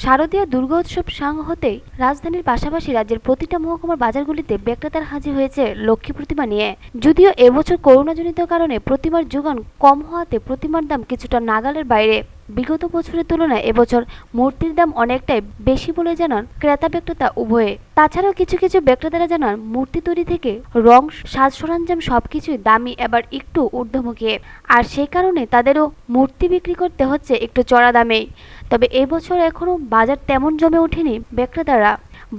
শারদীয় দুর্গোৎসব সাঙ্গ হতেই রাজধানীর পাশাপাশি রাজ্যের প্রতিটা মহকুমার বাজারগুলিতে বিক্রেতারা হাজির হয়েছে লক্ষ্মী প্রতিমা নিয়ে। যদিও এবছর করোনাজনিত কারণে প্রতিমার যোগান কম হওয়াতে প্রতিমার দাম কিছুটা নাগালের বাইরে। বিগত বছরের তুলনায় এবছর মূর্তির দাম অনেকটাই বেশি বলে জানান ক্রেতা বিক্রেতা উভয়ে। তাছাড়াও কিছু কিছু বিক্রেতারা জানান মূর্তি তৈরি থেকে রং, সাজ সরঞ্জাম সবকিছুই দামি এবার একটু ঊর্ধ্বমুখী, আর সেই কারণে তাদেরও মূর্তি বিক্রি করতে হচ্ছে একটু চড়া দামেই। তবে এবছর এখনও বাজার তেমন জমে ওঠেনি। বিক্রেতারা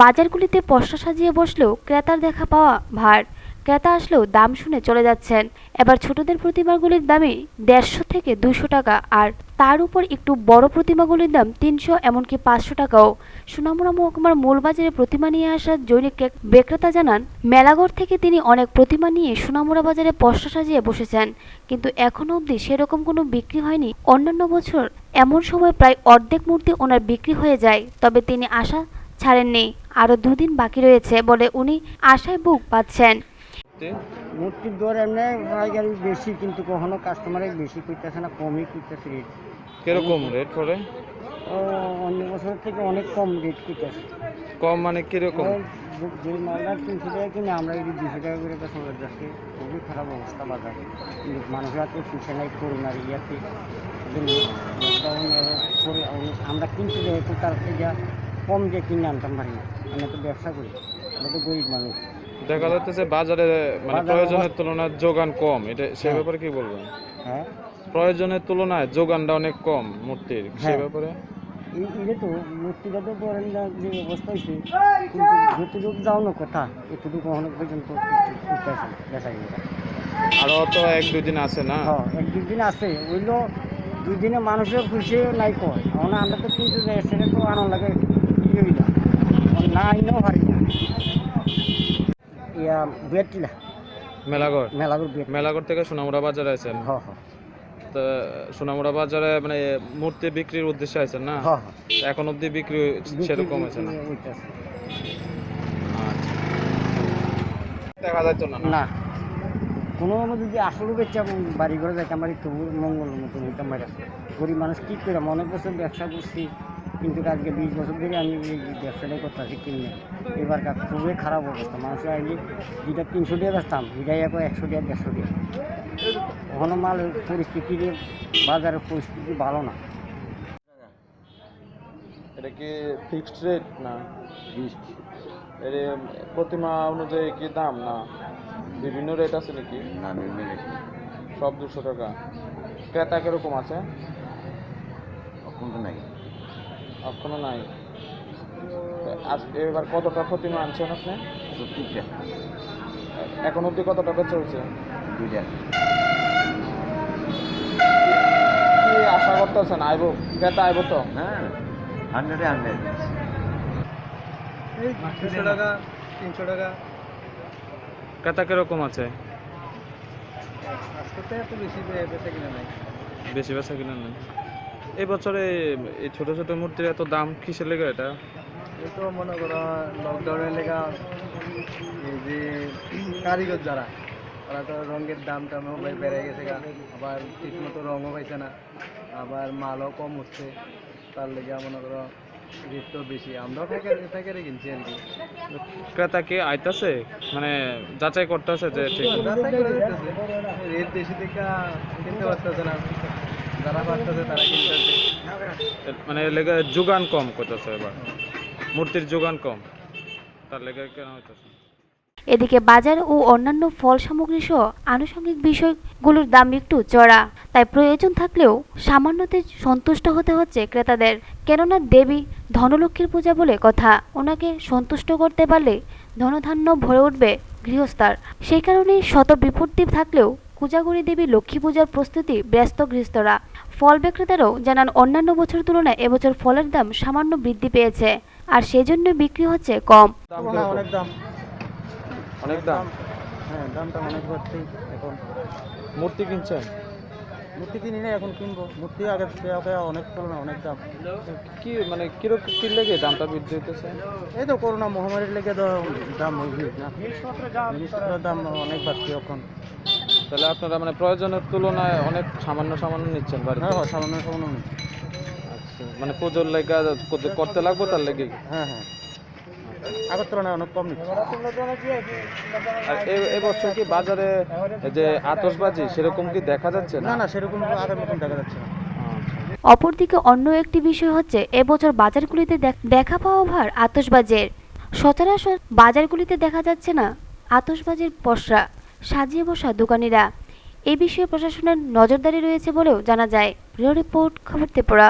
বাজারগুলিতে পসরা সাজিয়ে বসলেও ক্রেতার দেখা পাওয়া ভার। ক্রেতা আসলেও দাম শুনে চলে যাচ্ছেন। এবার ছোটদের প্রতিমাগুলির দামই 150 থেকে 200 টাকা, আর তার উপর একটু বড় প্রতিমাগুলির দাম 300 এমনকি 500 টাকাও। সোনামুড়া মহকুমার মূল বাজারে প্রতিমা নিয়ে আসা জৈনিক বিক্রেতা জানান, মেলাঘর থেকে তিনি অনেক প্রতিমা নিয়ে সোনামুড়া বাজারে পসরা সাজিয়ে বসেছেন, কিন্তু এখনো অবধি সেরকম কোনো বিক্রি হয়নি। অন্যান্য বছর এমন সময় প্রায় অর্ধেক মূর্তি ওনার বিক্রি হয়ে যায়, তবে তিনি আশা ছাড়েননি। আরও 2 দিন বাকি রয়েছে বলে উনি আশায় বুক পাচ্ছেন। মূর্তির দর এমনি পাইকারি বেশি, কিন্তু কখনো কাস্টমারে বেশি করতেছে না, কমই করতেছে রেট। কিরকম রেট পড়ে? ও অন্য বছর থেকে অনেক কম রেট করতেছে। কম মানে কিরকম? যে মালটা 300 টাকা কিনে আমরা এই 200 টাকা করে চলে যাচ্ছে। খুবই খারাপ অবস্থা বাজারে, কিন্তু মানুষের হাতে পয়সা নাই। করোনার ইয়াতে লকডাউন করে আমরা কিনতে যাই, একটু তার থেকে কম দিয়ে কিনে আনতাম পারি না। আমরা তো ব্যবসা করি, আমরা তো গরিব মানুষ। দেখা যাচ্ছে যে বাজারে মানে প্রয়োজনের তুলনায় যোগান কম, এটা সে ব্যাপারে কি বলবেন? হ্যাঁ, প্রয়োজনের তুলনায় যোগানটা অনেক কম মূর্তির, সে ব্যাপারে এটা তো মূর্তিটা তো ধরেন না যে অবস্থা হয়েছে, কিন্তু যতটুকু যাও না কথা এতটুকু অনেক পর্যন্ত বেচা কিনা। আরো তো 1-2 দিন আছে না? হ্যাঁ, 1-2 দিন আছে, ওইগুলো 2 দিনে মানুষের খুশি নাই কয়। এখন আমরা তো কিনতে যাই, সেটা তো আনন্দ লাগে ইয়ে হইলা না আইনেও পারি না। ইয়া বেটিলা মেলাঘর বেট মেলাঘর থেকে সোনামুড়া বাজারে আছেন? হ্যাঁ হ্যাঁ তো সোনামুড়া বাজারে মানে মূর্তি বিক্রির উদ্দেশ্যে আছেন না? হ্যাঁ এখন অবধি বিক্রি সেরকম আছে না? হ্যাঁ। আচ্ছা, দেখা যাচ্ছে না? না, কোনো যদি আসলে বেচা বাড়ি ঘরে যাইতে আমার তবু মঙ্গল মতন হইতাম। বাইরে গরিব মানুষ কী করে, অনেক বছর ব্যবসা করছি, কিন্তু আজকে 20 বছর ধরে আমি এই ব্যবসাটাই করতেছি কিনে। এবার খুবই খারাপ অবস্থা। মানুষ আইলে যেটা 300 টাকা বেচতাম, এটাই এখন 100 টাকা 150 টাকা। ওখানে মাল পরিস্থিতি, বাজারের পরিস্থিতি ভালো না। এটা কি ফিক্সড রেট না এর প্রতিমা অনুযায়ী কি দাম, না বিভিন্ন রেট আছে নাকি? না, সব 200 টাকা। ক্রেতা কিরকম আছে? কোনটা নাই, এখনো নাই। আজকে এবার কতটা প্রতিমা আনছেন আপনি? 70 এখন অবধি কত টাকা চলছে? 2 কি আশা করতেছেন আইব? ক্রেতা আইব তো? হ্যাঁ, 100 200 টাকা 300 টাকা। ক্রেতা কিরকম আছে? আজকে তো এত বেশি বেচা কিনা নাই। বেশি বেচা কিনা নাই। এই বছরে এই ছোট ছোট মূর্তির এত দাম কিসের লেগে? এটা এই তো মনে করো লকডাউনের লেগা এই যে কারিগর যারা, ওরা তো রঙের দাম টাম বেড়ে গেছে গা, আবার ঠিক মতো রঙও পাইছে না, আবার মালও কম হচ্ছে, তার লেগে মনে করো রেট তো বেশি। আমরাও ফেকারে কিনছি আর কি। ক্রেতা কি আইতাছে, মানে যাচাই করতেছে যে ঠিক রেট বেশি থেকে কিনতে পারতেছে না, যারা পারতেছে তারা কিনতেছে। মানে লেগে যোগান কম করতেছে, এবার মূর্তির যোগান কম, তার লেগে কেন হইতেছে। এদিকে বাজার ও অন্যান্য ফল সামগ্রী সহ আনুষঙ্গিক বিষয়গুলোর দাম একটু চড়া, তাই প্রয়োজন থাকলেও সামান্যতে সন্তুষ্ট হতে হচ্ছে ক্রেতাদের। কেননা দেবী ধনলক্ষ্মীর পূজা বলে কথা, ওনাকে সন্তুষ্ট করতে পারলে ধনধান্য ভরে উঠবে গৃহস্থার। সেই কারণেই শত বিপত্তি থাকলেও কোজাগরী দেবী লক্ষ্মী পূজার প্রস্তুতি ব্যস্ত গৃহস্থরা। ফল বিক্রেতারাও জানান, অন্যান্য বছর তুলনায় এবছর ফলের দাম সামান্য বৃদ্ধি পেয়েছে, আর সেজন্য বিক্রি হচ্ছে কম। অনেক দাম, অনেক দাম। হ্যাঁ দামটা অনেক বাড়ছে এখন। মূর্তি কিনছেন? মূর্তি কিনি না, এখন কিনবো। মূর্তি আগের থেকে অনেক তুলনায় অনেক দাম। কি মানে কিরকম কি লেগে দামটা বৃদ্ধি হইতেছে? এই তো করোনা মহামারীর লেগে তো দাম হয়েছে না, জিনিসপত্রের দাম অনেক বাড়ছে এখন। তাহলে আপনারা মানে প্রয়োজনের তুলনায় অনেক সামান্য সামান্য নিচ্ছেন বাড়িতে? হ্যাঁ, সামান্য সামান্য। আচ্ছা, মানে পুজোর লেগা করতে লাগবো তার লেগে। হ্যাঁ হ্যাঁ, আগের তুলনায় অনেক কম নিচ্ছে। আর এবছর কি বাজারে এই যে আতশবাজি সেরকম কি দেখা যাচ্ছে না না? না, সেরকম আগের মতন দেখা যাচ্ছে না। আচ্ছা। অপরদিকে অন্য একটি বিষয় হচ্ছে এবছর বাজারগুলিতে দেখা পাওয়া ভার আতশবাজের। সচরাচর বাজারগুলিতে দেখা যাচ্ছে না আতশবাজির পসরা সাজিয়ে বসা দোকানিরা। এ বিষয়ে প্রশাসনের নজরদারি রয়েছে বলেও জানা যায়। ব্যুরো রিপোর্ট, খবর ত্রিপুরা।